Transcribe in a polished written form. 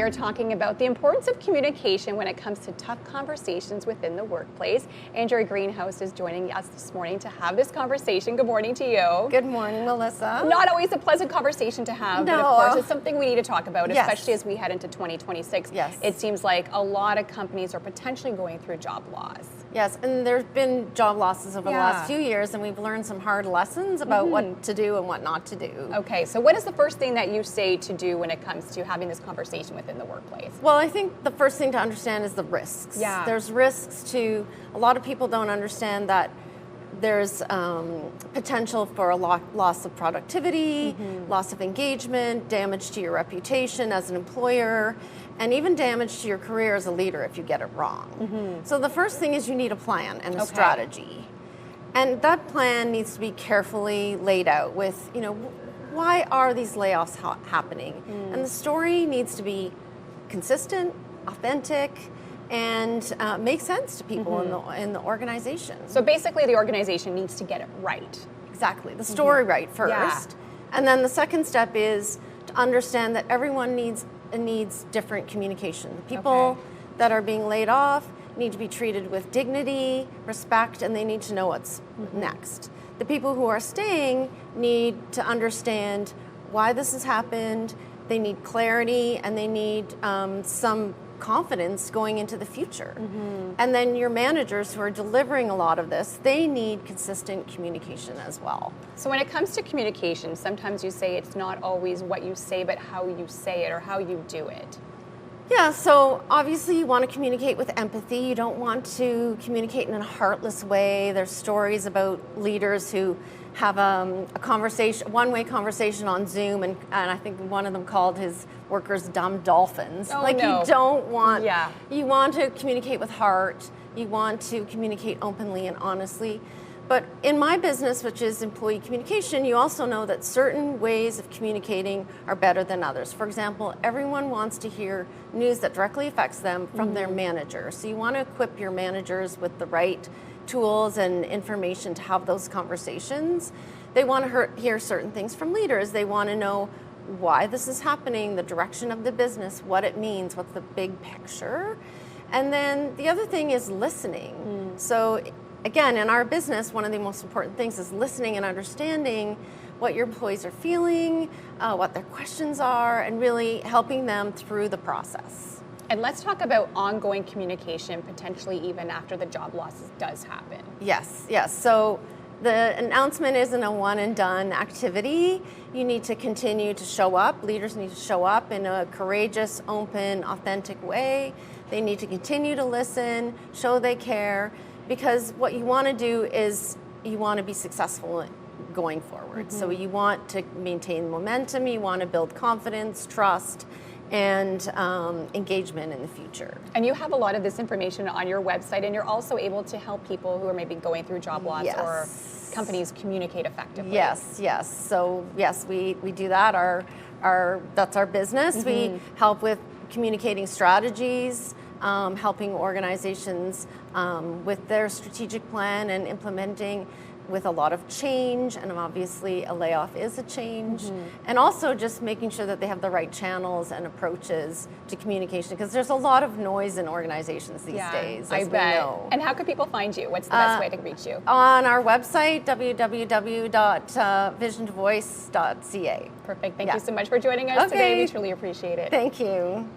are talking about the importance of communication when it comes to tough conversations within the workplace. Andrea Greenhous is joining us this morning to have this conversation. Good morning to you. Good morning, Melissa. Not always a pleasant conversation to have, but of course it's something we need to talk about, especially as we head into 2026. Yes. It seems like a lot of companies are potentially going through job loss. Yes, and there's been job losses over the last few years, and we've learned some hard lessons about what to do and what not to do. Okay, so what is the first thing that you say to do when it comes to having this conversation within the workplace? Well, I think the first thing to understand is the risks. Yeah. There's risks to, a lot of people don't understand that there's potential for a loss of productivity, loss of engagement, damage to your reputation as an employer, and even damage to your career as a leader if you get it wrong. So the first thing is you need a plan and a strategy. And that plan needs to be carefully laid out with, why are these layoffs happening? And the story needs to be consistent, authentic, and make sense to people in the organization. So basically the organization needs to get it right. Exactly, the story right first. And then the second step is to understand that everyone needs different communication. The people that are being laid off need to be treated with dignity, respect, and they need to know what's next. The people who are staying need to understand why this has happened, they need clarity, and they need some confidence going into the future. And then your managers who are delivering a lot of this, they need consistent communication as well. So when it comes to communication, sometimes you say it's not always what you say, but how you say it or how you do it. Yeah, so obviously you want to communicate with empathy. You don't want to communicate in a heartless way. There's stories about leaders who have a one-way conversation on Zoom, and I think one of them called his workers dumb dolphins. You don't want, you want to communicate with heart. You want to communicate openly and honestly. But in my business, which is employee communication, you also know that certain ways of communicating are better than others. For example, everyone wants to hear news that directly affects them from their manager. So you want to equip your managers with the right tools and information to have those conversations. They want to hear certain things from leaders. They want to know why this is happening, the direction of the business, what it means, what's the big picture. And then the other thing is listening. So again, in our business, one of the most important things is listening and understanding what your employees are feeling, what their questions are, and really helping them through the process. And let's talk about ongoing communication, potentially even after the job losses does happen. Yes. So the announcement isn't a one and done activity. You need to continue to show up. Leaders need to show up in a courageous, open, authentic way. They need to continue to listen, show they care, because what you want to do is you want to be successful going forward. So you want to maintain momentum, you want to build confidence, trust, and engagement in the future. And you have a lot of this information on your website, and you're also able to help people who are maybe going through job loss or companies communicate effectively. Yes. So yes, we do that. That's our business. We help with communicating strategies, helping organizations with their strategic plan and implementing with a lot of change, and obviously a layoff is a change, and also just making sure that they have the right channels and approaches to communication, because there's a lot of noise in organizations these days, as we know. And how can people find you? What's the best way to reach you? On our website, www.visiontovoice.ca. Perfect. Thank you so much for joining us today. We truly appreciate it. Thank you.